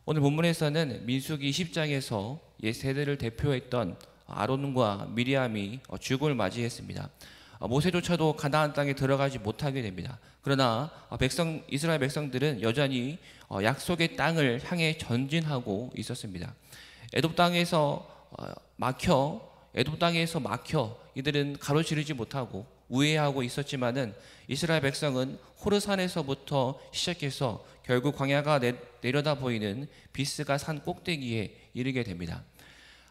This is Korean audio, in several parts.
오늘 본문에서는 민수기 20장에서 옛 세대를 대표했던 아론과 미리암이 죽음을 맞이했습니다. 모세조차도 가나안 땅에 들어가지 못하게 됩니다. 그러나 이스라엘 백성들은 여전히 약속의 땅을 향해 전진하고 있었습니다. 에돔 땅에서 막혀 이들은 가로지르지 못하고 우회하고 있었지만은 이스라엘 백성은 호르산에서부터 시작해서 결국 광야가 내려다 보이는 비스가 산 꼭대기에 이르게 됩니다.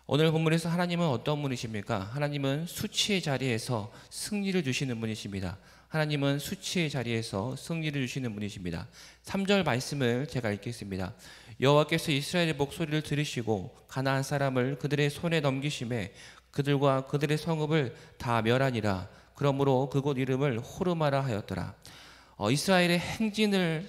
오늘 본문에서 하나님은 어떤 분이십니까? 하나님은 수치의 자리에서 승리를 주시는 분이십니다. 하나님은 수치의 자리에서 승리를 주시는 분이십니다. 3절 말씀을 제가 읽겠습니다. 여호와께서 이스라엘의 목소리를 들으시고 가나안 사람을 그들의 손에 넘기심에 그들과 그들의 성읍을 다 멸하니라. 그러므로 그곳 이름을 호르마라 하였더라. 이스라엘은 행진을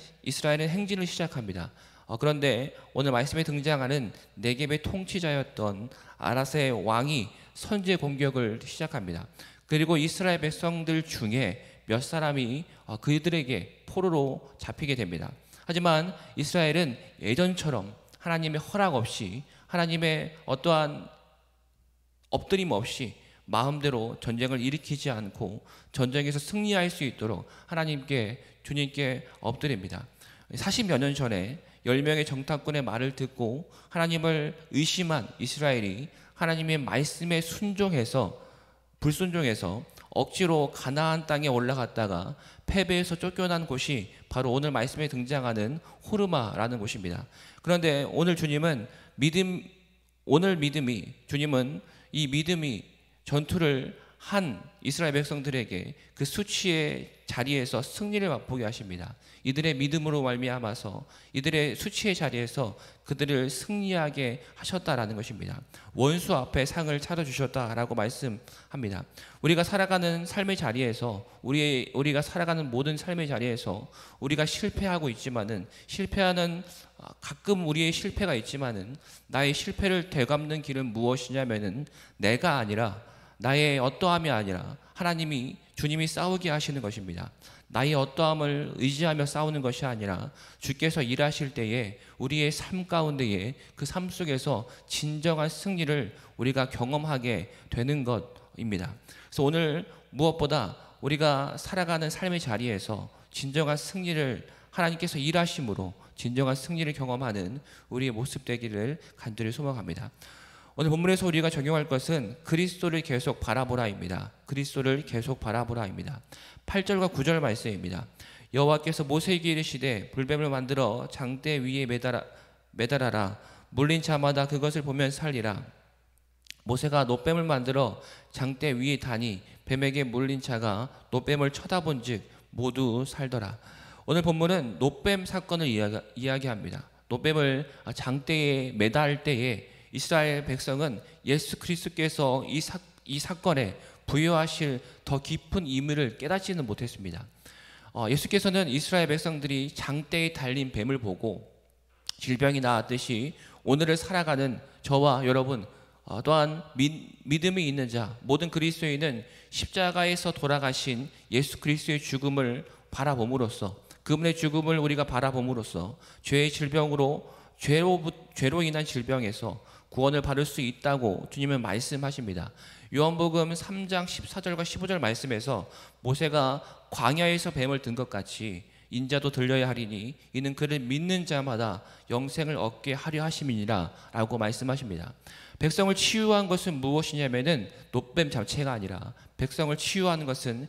시작합니다. 그런데 오늘 말씀에 등장하는 네겝의 통치자였던 아라스의 왕이 선제 공격을 시작합니다. 그리고 이스라엘 백성들 중에 몇 사람이 그들에게 포로로 잡히게 됩니다. 하지만 이스라엘은 예전처럼 하나님의 허락 없이, 하나님의 어떠한 엎드림 없이 마음대로 전쟁을 일으키지 않고 전쟁에서 승리할 수 있도록 주님께 엎드립니다. 40여 년 전에 10명의 정탐꾼의 말을 듣고 하나님을 의심한 이스라엘이 하나님의 말씀에 불순종해서 억지로 가나안 땅에 올라갔다가 패배해서 쫓겨난 곳이 바로 오늘 말씀에 등장하는 호르마라는 곳입니다. 그런데 주님은 이 믿음이 전투를 한 이스라엘 백성들에게 그 수치의 자리에서 승리를 맛보게 하십니다. 이들의 믿음으로 말미암아서 이들의 수치의 자리에서 그들을 승리하게 하셨다라는 것입니다. 원수 앞에 상을 차려주셨다라고 말씀합니다. 우리가 살아가는 삶의 자리에서 우리가 살아가는 모든 삶의 자리에서 우리가 실패하고 있지만은 가끔 우리의 실패가 있지만은 나의 실패를 되갚는 길은 무엇이냐면은 내가 아니라 나의 어떠함이 아니라 주님이 싸우게 하시는 것입니다. 나의 어떠함을 의지하며 싸우는 것이 아니라 주께서 일하실 때에 우리의 삶 가운데에 그 삶 속에서 진정한 승리를 우리가 경험하게 되는 것입니다. 그래서 오늘 무엇보다 우리가 살아가는 삶의 자리에서 진정한 승리를 하나님께서 일하심으로 진정한 승리를 경험하는 우리의 모습 되기를 간절히 소망합니다. 오늘 본문에서 우리가 적용할 것은 그리스도를 계속 바라보라입니다. 그리스도를 계속 바라보라입니다. 8절과 9절 말씀입니다. 여호와께서 모세에게 이르시되 불뱀을 만들어 장대 위에 매달아라. 물린 자마다 그것을 보면 살리라. 모세가 놋뱀을 만들어 장대 위에 다니 뱀에게 물린 자가 놋뱀을 쳐다본 즉 모두 살더라. 오늘 본문은 놋뱀 사건을 이야기합니다. 놋뱀을 장대에 매달 때에 이스라엘 백성은 예수 그리스도께서 이 사건에 부여하실 더 깊은 의미를 깨닫지는 못했습니다. 예수께서는 이스라엘 백성들이 장대에 달린 뱀을 보고 질병이 나았듯이 오늘을 살아가는 저와 여러분 또한 믿음이 있는 자 모든 그리스도인은 십자가에서 돌아가신 예수 그리스도의 죽음을 바라봄으로써 그분의 죽음을 우리가 바라봄으로써 죄의 질병으로 죄로 인한 질병에서 구원을 받을 수 있다고 주님은 말씀하십니다. 요한복음 3장 14절과 15절 말씀에서 모세가 광야에서 뱀을 든 것 같이 인자도 들려야 하리니 이는 그를 믿는 자마다 영생을 얻게 하려 하심이니라 라고 말씀하십니다. 백성을 치유한 것은 무엇이냐면은 놋뱀 자체가 아니라 백성을 치유하는 것은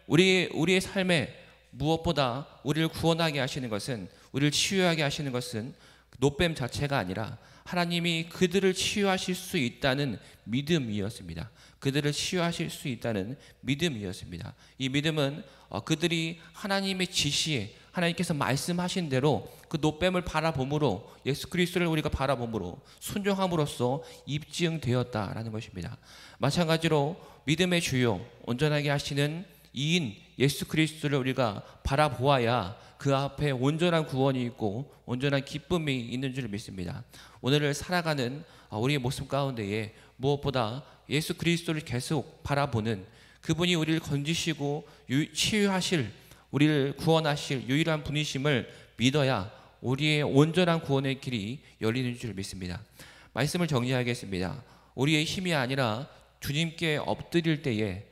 우리의 삶에 무엇보다 우리를 구원하게 하시는 것은 우리를 치유하게 하시는 것은 놋뱀 자체가 아니라 하나님이 그들을 치유하실 수 있다는 믿음이었습니다. 그들을 치유하실 수 있다는 믿음이었습니다. 이 믿음은 그들이 하나님의 지시에 하나님께서 말씀하신 대로 그 놋뱀을 바라봄으로 예수 그리스도를 우리가 바라봄으로 순종함으로써 입증되었다라는 것입니다. 마찬가지로 믿음의 주요 온전하게 하시는 이인 예수 그리스도를 우리가 바라보아야 그 앞에 온전한 구원이 있고 온전한 기쁨이 있는 줄 믿습니다. 오늘을 살아가는 우리의 모습 가운데에 무엇보다 예수 그리스도를 계속 바라보는 그분이 우리를 건지시고 치유하실 우리를 구원하실 유일한 분이심을 믿어야 우리의 온전한 구원의 길이 열리는 줄 믿습니다. 말씀을 정리하겠습니다. 우리의 힘이 아니라 주님께 엎드릴 때에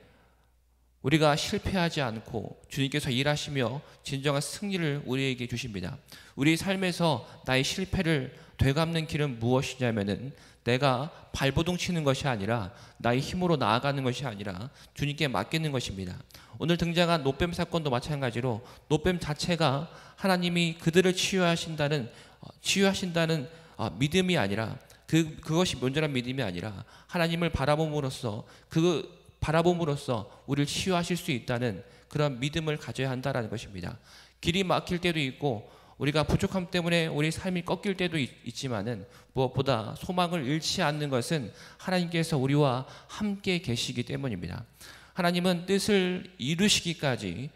우리가 실패하지 않고 주님께서 일하시며 진정한 승리를 우리에게 주십니다. 우리 삶에서 나의 실패를 되갚는 길은 무엇이냐면은 내가 발버둥 치는 것이 아니라 나의 힘으로 나아가는 것이 아니라 주님께 맡기는 것입니다. 오늘 등장한 노뱀 사건도 마찬가지로 노뱀 자체가 하나님이 그들을 치유하신다는 믿음이 아니라 그것이 온전한 믿음이 아니라 하나님을 바라봄으로써 우리를 치유하실 수 있다는 그런 믿음을 가져야 한다는 것입니다. 길이 막힐 때도 있고 우리가 부족함 때문에 우리 삶이 꺾일 때도 있지만은 무엇보다 소망을 잃지 않는 것은 하나님께서 우리와 함께 계시기 때문입니다. 하나님은 뜻을 이루시기까지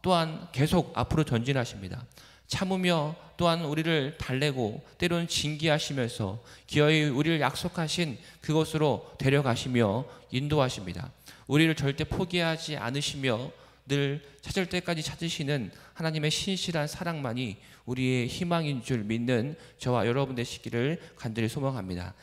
또한 계속 앞으로 전진하십니다. 참으며 또한 우리를 달래고 때로는 징계하시면서 기어이 우리를 약속하신 그곳으로 데려가시며 인도하십니다. 우리를 절대 포기하지 않으시며 늘 찾을 때까지 찾으시는 하나님의 신실한 사랑만이 우리의 희망인 줄 믿는 저와 여러분 되시기를 간절히 소망합니다.